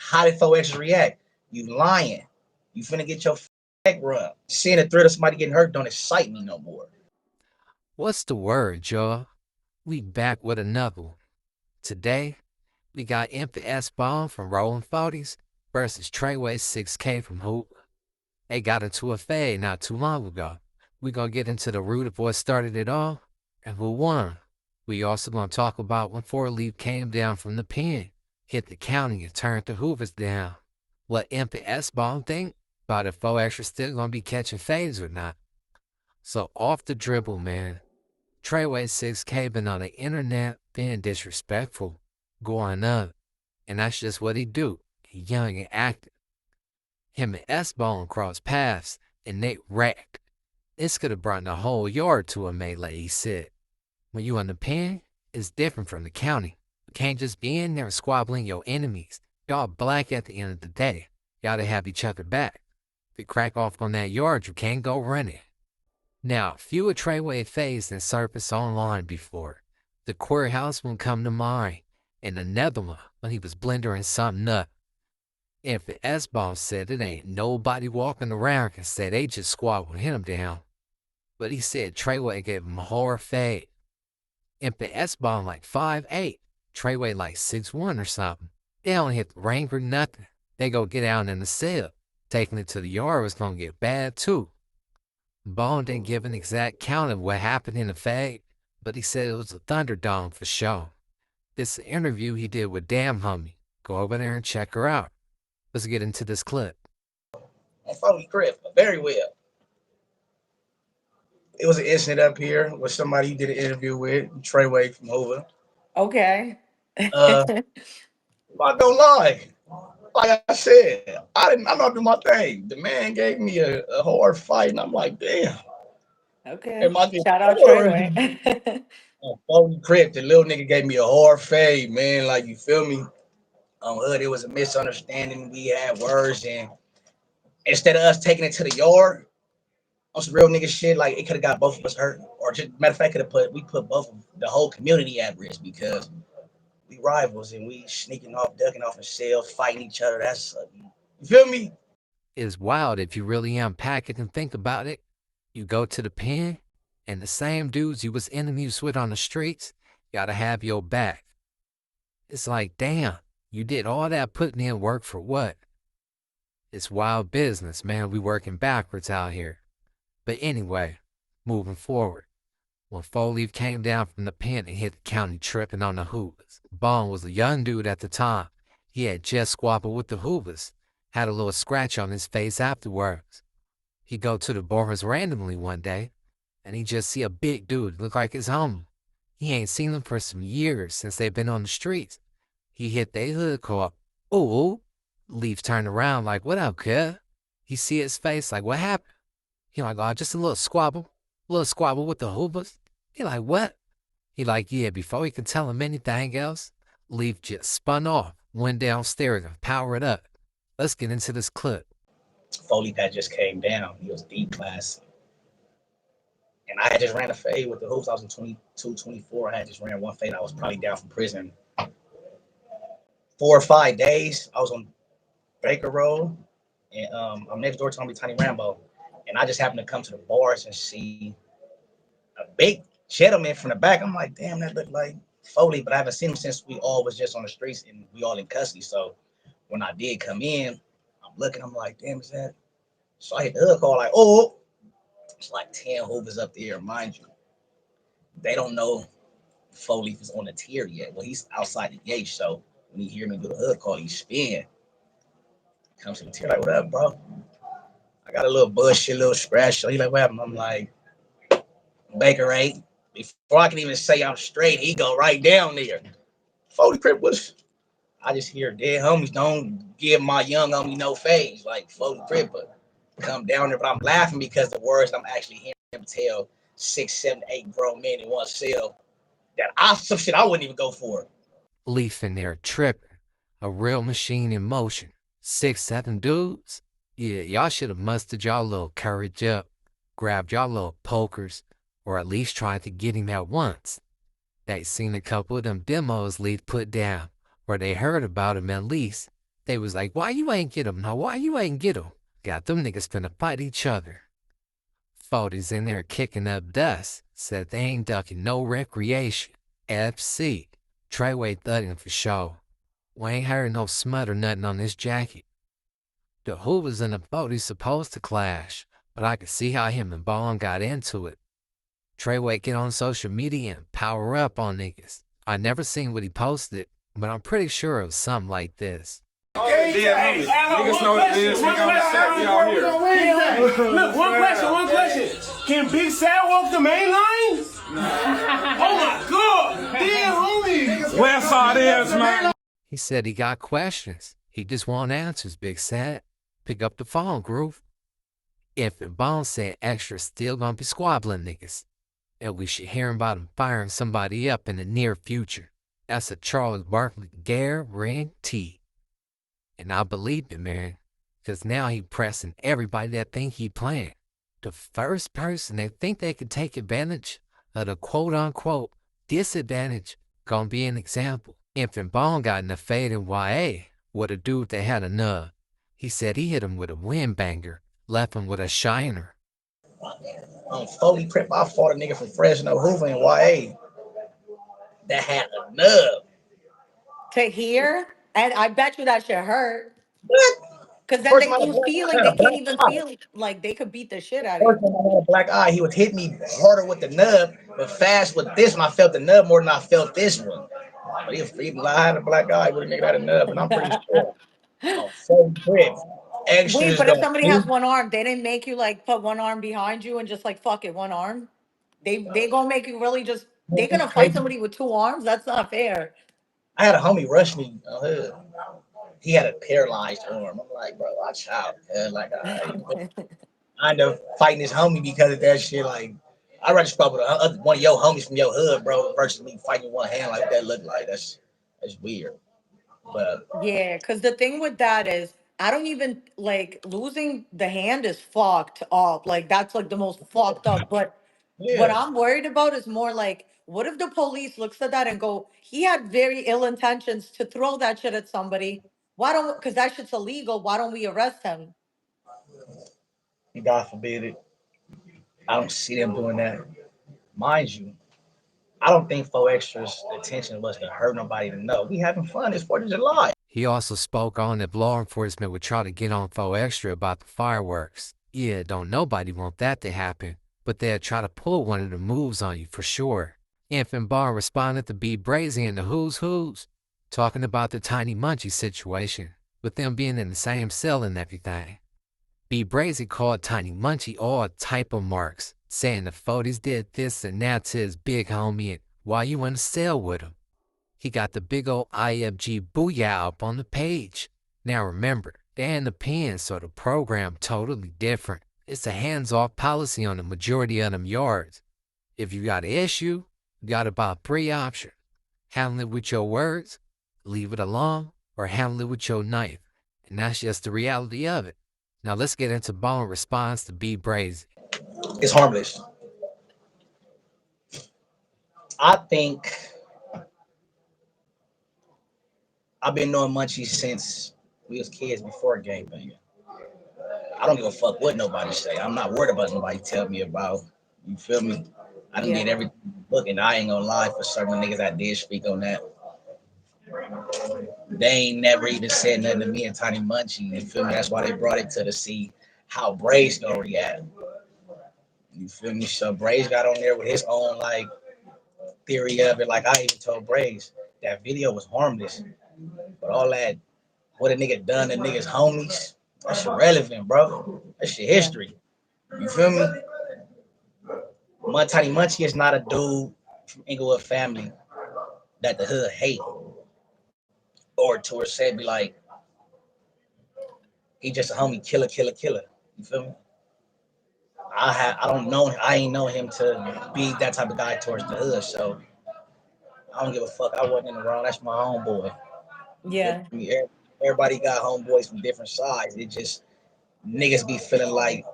How did 4X's react? You lying. You finna get your neck rubbed. Seeing the threat of somebody getting hurt don't excite me no more. What's the word, Joe? We back with another one. Today, we got Nfant S Bone from Rollin versus Treyway 6K from Hoover. They got into a fade not too long ago. We gonna get into the root of what started it all and who won. We also gonna talk about when Four Leaf came down from the pen, hit the county and turned the Hoovers down. What Nfant S Bone think about if 4X still gonna be catching fades or not. So off the dribble, man. Treyway 6K been on the internet being disrespectful, going up, and that's just what he do. He young and active. Him and S-Bone crossed paths, and they wrecked. This could have brought the whole yard to a melee, he said. When you in the pen, it's different from the county. You can't just be in there squabbling your enemies. Y'all black at the end of the day. Y'all to have each other back. If you crack off on that yard, you can't go running. Now, fewer Treyway phased and surfaced online before. The courthouse one come to mind, and another one when he was blendering something up. If the S-Ball said it ain't nobody walking around can say they just squabbled him down. But he said Treyway gave him a hard fade. If the S-Ball like 5'8", Treyway like 6'1" or something. They don't hit the ring for nothing. They go get out in the cell. Taking it to the yard was gonna get bad too. Bone didn't give an exact count of what happened in the fade, but he said it was a Thunderdome for sure. This interview he did with Damn Homie. Go over there and check her out. Let's get into this clip. On Foley Crip, very well. It was an incident up here with somebody you did an interview with, Treyway from Hoover. Okay. Uh, I don't lie. Like I said, I'm not doing my thing. The man gave me a hard fight, and I'm like, damn. Okay. Am I getting Shout out scored? Treyway. Foley Crip, the little nigga gave me a hard fade, man. Like you feel me? Hood, it was a misunderstanding. We had words, and instead of us taking it to the yard on some real nigga shit, like it could have got both of us hurt, or just matter of fact, we put both of the whole community at risk because we rivals and we sneaking off, ducking off in cells, fighting each other. That's you feel me? It's wild if you really unpack it and think about it. You go to the pen, and the same dudes you was enemies with on the streets gotta have your back. It's like, damn, you did all that putting in work for what? It's wild business, man. We working backwards out here. But anyway, moving forward. When Four came down from the pen and hit the county tripping on the Hoovers. Bone was a young dude at the time. He had just squabbled with the Hoovers. Had a little scratch on his face afterwards. He go to the bars randomly one day, and he just see a big dude look like his homie. He ain't seen him for some years since they been on the streets. He hit they hood call, ooh. Leaf turned around like, what up, kid? He see his face like, what happened? He like, oh, just a little squabble with the Hoovers. He like, what? He like, yeah, before he could tell him anything else, Leaf just spun off, went downstairs and powered up. Let's get into this clip. Foley had just came down. He was deep class. And I had just ran a fade with the hoops. I was in 22, 24. I had just ran one fade. I was probably down from prison 4 or 5 days. I was on Baker Road, and I'm next door to Tommy Tiny Rambo. And I just happened to come to the bars and see a big gentleman from the back. I'm like, damn, that looked like Foley, but I haven't seen him since we all was just on the streets and we all in custody. So when I did come in, I'm looking, I'm like, damn, is that? So I hit the hood call, like, oh, it's like 10 Hoovers up there, mind you. They don't know Foley is on the tier yet. Well, he's outside the gate, so when he hear me do the hood call, he spin. Comes to the tier, like, what up, bro? I got a little bush, a little scratch. So he like, what happened? I'm like, Baker 8. Before I can even say I'm straight, he go right down there. Foley Crip was, I just hear dead homies don't give my young homie no phase, like Foley Crip, but come down there. But I'm laughing because the words I'm actually hearing him tell 6, 7, 8 grown men in one cell that some shit I wouldn't even go for. Leaf in there tripping. A real machine in motion. 6, 7 dudes? Yeah, y'all should have mustered y'all little courage up, grabbed y'all little pokers, or at least tried to get him at once. They seen a couple of them demos Leaf put down, or they heard about him at least. They was like, why you ain't get him? No, why you ain't get him? Got them niggas finna fight each other. 40's in there kicking up dust. Said they ain't ducking no recreation. FC. Treyway thudding for sure. We ain't heard no smut or nothing on this jacket. The Hoovers and the 40's supposed to clash, but I could see how him and Bone got into it. Treyway get on social media and power up on niggas. I never seen what he posted, but I'm pretty sure it was something like this. Niggas know what it is. Nigga on the set, we out here. Look, one question. Can Big Sad walk the main line? Oh my God! Damn, homie. West side is, man. He said he got questions. He just want answers, Big Sad. Pick up the phone, Groove. Nfant Bone said Extra still gonna be squabbling niggas, and we should hear about him firing somebody up in the near future. That's a Charles Barkley guarantee. And I believe it, man, because now he pressing everybody that think he playing. The first person that think they could take advantage of the quote-unquote disadvantage gonna be an example. Nfant Bone got in a fade in YA with a dude that had a nub. He said he hit him with a windbanger, left him with a shiner. Foley Prep, I fought a nigga from Fresno, Hoover, and YA that had a nub. To hear, and I bet you that shit hurt. What? Because then First they time I lose feeling. They had a can't black even eye. feel like they could beat the shit out of First you. time I had a black eye, he would hit me harder with the nub, but fast with this one. I felt the nub more than I felt this one. But if I had a black eye, would have nigga had a nub, and I'm pretty sure. Oh, Foley Prep. Wait, Extras but if go. somebody has one arm, they didn't make you like put one arm behind you and just like fuck it, one arm. They gonna make you really just. They're gonna fight Crazy. somebody with two arms. That's not fair. I had a homie rush me. He had a paralyzed arm. I'm like, bro, watch out. Like, I end up fighting this homie because of that shit. Like, I rather spot with one of your homies from your hood, bro, versus me fighting one hand like that. Look like that's weird. But Yeah, because the thing with that is, I don't even like losing the hand is fucked up. Like, that's like the most fucked up. But what yeah, I'm worried about is more like, what if the police looks at that and go, he had very ill intentions to throw that shit at somebody. Why don't, because that shit's illegal. Why don't we arrest him? God forbid it. I don't see them doing that. Mind you, I don't think 4Extra's intention was to hurt nobody to know. We having fun. It's 4th of July. He also spoke on if law enforcement would try to get on 4Extra about the fireworks. Yeah, don't nobody want that to happen, but they'd try to pull one of the moves on you for sure. Nfant Bone responded to B Brazy and the Who's Who's, talking about the Tiny Munchie situation, with them being in the same cell and everything. B Brazy called Tiny Munchie all type of marks, saying the 40's did this and that to his big homie and why you in the cell with him. He got the big old IFG booyah up on the page. Now remember, they're in the pen, so the program totally different. It's a hands-off policy on the majority of them yards. If you got an issue, you got about 3 options. Handle it with your words, leave it alone, or handle it with your knife. And that's just the reality of it. Now let's get into Bone response to B Brazy. It's harmless. I think I've been knowing Munchie since we was kids before gangbanging. I don't give a fuck what nobody say. I'm not worried about nobody tell me about. You feel me? I done Yeah. did everything book, and I ain't gonna lie, for certain niggas I did speak on that. They ain't never even said nothing to me and Tiny Munchie. You feel me? That's why they brought it to see how Braze gonna react. You feel me? So Braze got on there with his own like theory of it. Like I even told Braze that video was harmless, but all that what a nigga done to niggas homies, that's irrelevant, bro. That shit Yeah. history. You feel me? Tiny Munchie is not a dude from Inglewood family that the hood hate or to her said be like he just a homie killer. You feel me? I don't know I ain't know him to be that type of guy towards the hood, so I don't give a fuck. I wasn't in the wrong. That's my homeboy. You feel Yeah. me? Everybody got homeboys from different sides. It just niggas be feeling like,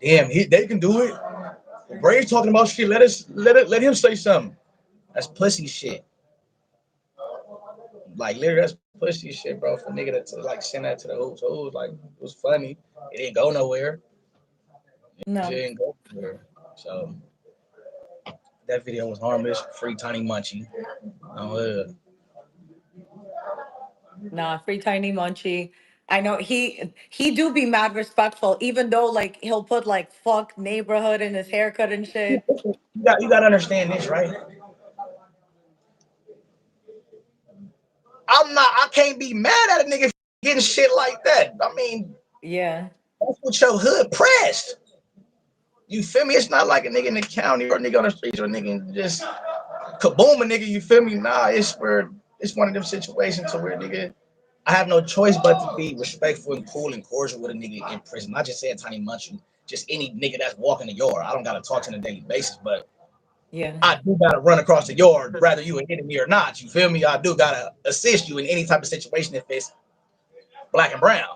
damn, they can do it. Brady's talking about shit. Let him say something. That's pussy shit. like literally that's pussy shit, bro. For nigga to like send that to the hoops. So it was like it was funny. It didn't go nowhere. It No, didn't go nowhere. So that video was harmless. Free Tiny Munchie. Uh, nah, free tiny munchie. I know he do be mad respectful, even though like he'll put like fuck neighborhood in his haircut and shit. you got to understand this, right? I can't be mad at a nigga getting shit like that. I mean, Yeah, that's what your hood pressed. You feel me? It's not like a nigga in the county or a nigga on the streets or a nigga just kaboom a nigga. You feel me? Nah, it's one of them situations where nigga, I have no choice but to be respectful and cool and cordial with a nigga in prison. Not just saying Tiny Munchie, just any nigga that's walking the yard. I don't gotta talk to him on a daily basis, but yeah, I do gotta run across the yard, whether you an enemy or not. You feel me? I do gotta assist you in any type of situation if it's black and brown.